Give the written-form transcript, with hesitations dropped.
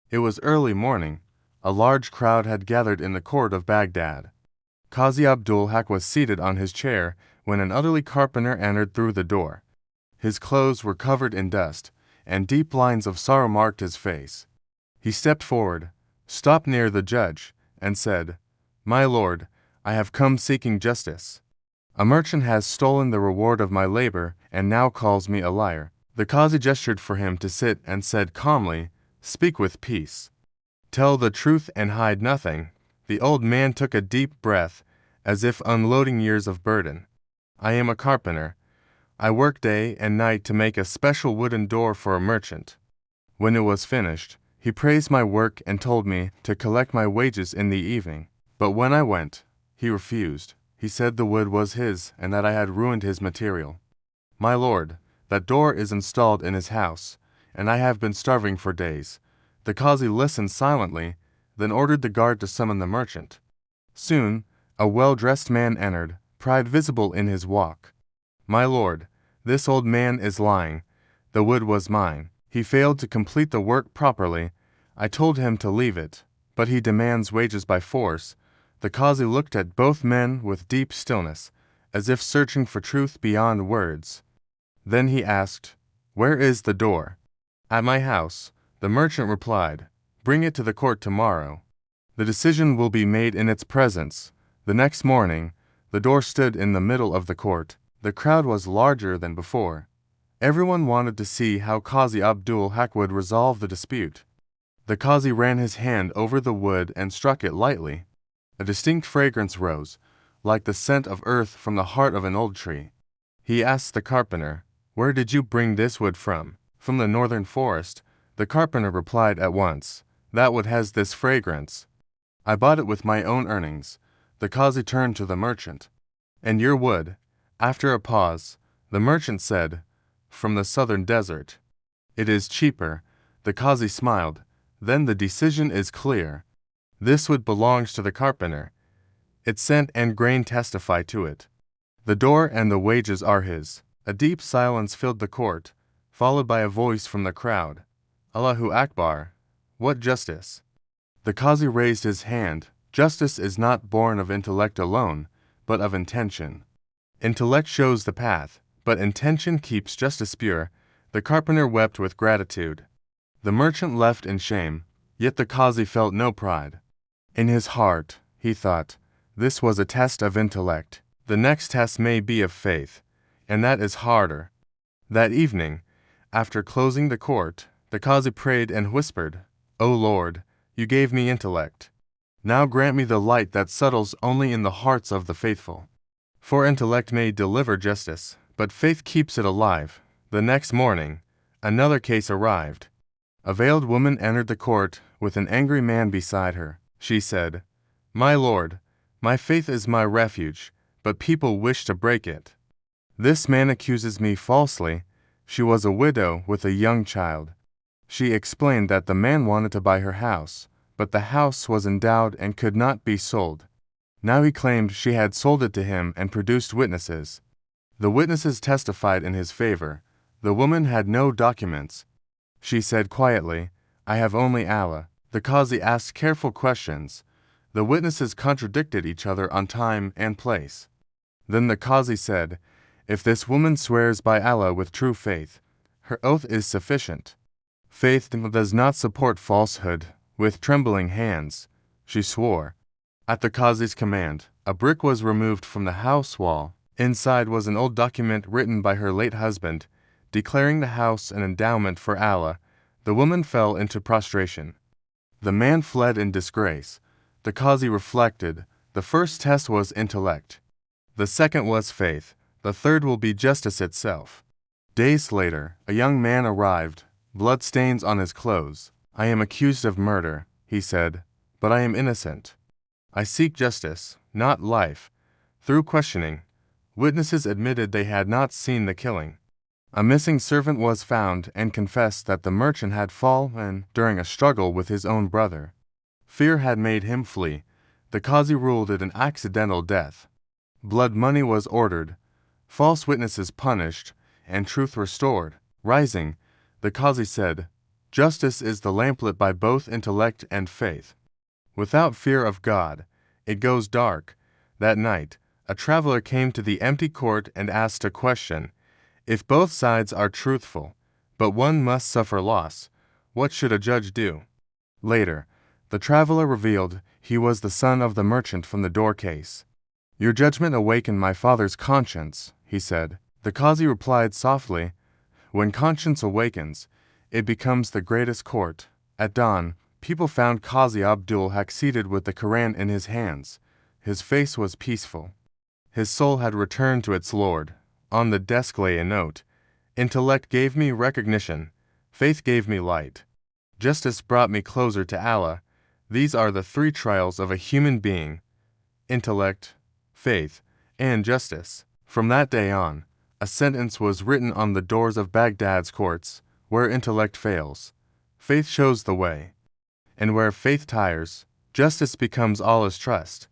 It was early morning. A large crowd had gathered in the court of Baghdad. Qazi Abdul Haq was seated on his chair when an elderly carpenter entered through the door. His clothes were covered in dust, and deep lines of sorrow marked his face. He stepped forward, stopped near the judge, and said, "My lord, I have come seeking justice. A merchant has stolen the reward of my labor and now calls me a liar." The Qazi gestured for him to sit and said calmly, "Speak with peace. Tell the truth and hide nothing." The old man took a deep breath, as if unloading years of burden. "I am a carpenter. I work day and night to make a special wooden door for a merchant. When it was finished, he praised my work and told me to collect my wages in the evening. But when I went, he refused. He said the wood was his and that I had ruined his material. My lord, that door is installed in his house, and I have been starving for days." The Qazi listened silently, then ordered the guard to summon the merchant. Soon, a well-dressed man entered, pride visible in his walk. "My lord, this old man is lying. The wood was mine. He failed to complete the work properly. I told him to leave it, but he demands wages by force." The Qazi looked at both men with deep stillness, as if searching for truth beyond words. Then he asked, "Where is the door?" "At my house," the merchant replied. "Bring it to the court tomorrow. The decision will be made in its presence." The next morning, the door stood in the middle of the court. The crowd was larger than before. Everyone wanted to see how Qazi Abdul Haq would resolve the dispute. The Qazi ran his hand over the wood and struck it lightly. A distinct fragrance rose, like the scent of earth from the heart of an old tree. He asked the carpenter, "Where did you bring this wood from?" "From the northern forest." The carpenter replied at once, "That wood has this fragrance. I bought it with my own earnings." The Qazi turned to the merchant. "And your wood?" After a pause, the merchant said, "From the southern desert." "It is cheaper." The Qazi smiled. "Then the decision is clear. This wood belongs to the carpenter. Its scent and grain testify to it. The door and the wages are his." A deep silence filled the court, followed by a voice from the crowd. "Allahu Akbar! What justice!" The Qazi raised his hand. "Justice is not born of intellect alone, but of intention. Intellect shows the path, but intention keeps justice pure." The carpenter wept with gratitude. The merchant left in shame, yet the Qazi felt no pride. In his heart, he thought, this was a test of intellect. The next test may be of faith, and that is harder. That evening, after closing the court, the Qazi prayed and whispered, "O Lord, you gave me intellect. Now grant me the light that settles only in the hearts of the faithful. For intellect may deliver justice, but faith keeps it alive." The next morning, another case arrived. A veiled woman entered the court with an angry man beside her. She said, "My lord, my faith is my refuge, but people wish to break it. This man accuses me falsely." She was a widow with a young child. She explained that the man wanted to buy her house, but the house was endowed and could not be sold. Now he claimed she had sold it to him and produced witnesses. The witnesses testified in his favor. The woman had no documents. She said quietly, "I have only Allah." The Qazi asked careful questions. The witnesses contradicted each other on time and place. Then the Qazi said, "If this woman swears by Allah with true faith, her oath is sufficient. Faith does not support falsehood." With trembling hands, she swore. At the Qazi's command, a brick was removed from the house wall. Inside was an old document written by her late husband, declaring the house an endowment for Allah. The woman fell into prostration. The man fled in disgrace. The Qazi reflected, the first test was intellect. The second was faith. The third will be justice itself. Days later, a young man arrived, blood stains on his clothes. "I am accused of murder," he said, "but I am innocent. I seek justice, not life." Through questioning, witnesses admitted they had not seen the killing. A missing servant was found and confessed that the merchant had fallen during a struggle with his own brother. Fear had made him flee. The Qazi ruled it an accidental death. Blood money was ordered, false witnesses punished, and truth restored. Rising, the Qazi said, Justice is the lamp lit by both intellect and faith. Without fear of God, it goes dark. That night, a traveler came to the empty court and asked a question. If both sides are truthful, but one must suffer loss, what should a judge do? Later, the traveler revealed he was the son of the merchant from the door case. Your judgment awakened my father's conscience, he said. The Qazi replied softly, when conscience awakens, it becomes the greatest court. At dawn, people found Qazi Abdul Haq seated with the Quran in his hands. His face was peaceful. His soul had returned to its Lord. On the desk lay a note. Intellect gave me recognition. Faith gave me light. Justice brought me closer to Allah. These are the three trials of a human being: intellect, faith, and justice. From that day on, a sentence was written on the doors of Baghdad's courts: where intellect fails, faith shows the way. And where faith tires, justice becomes Allah's trust.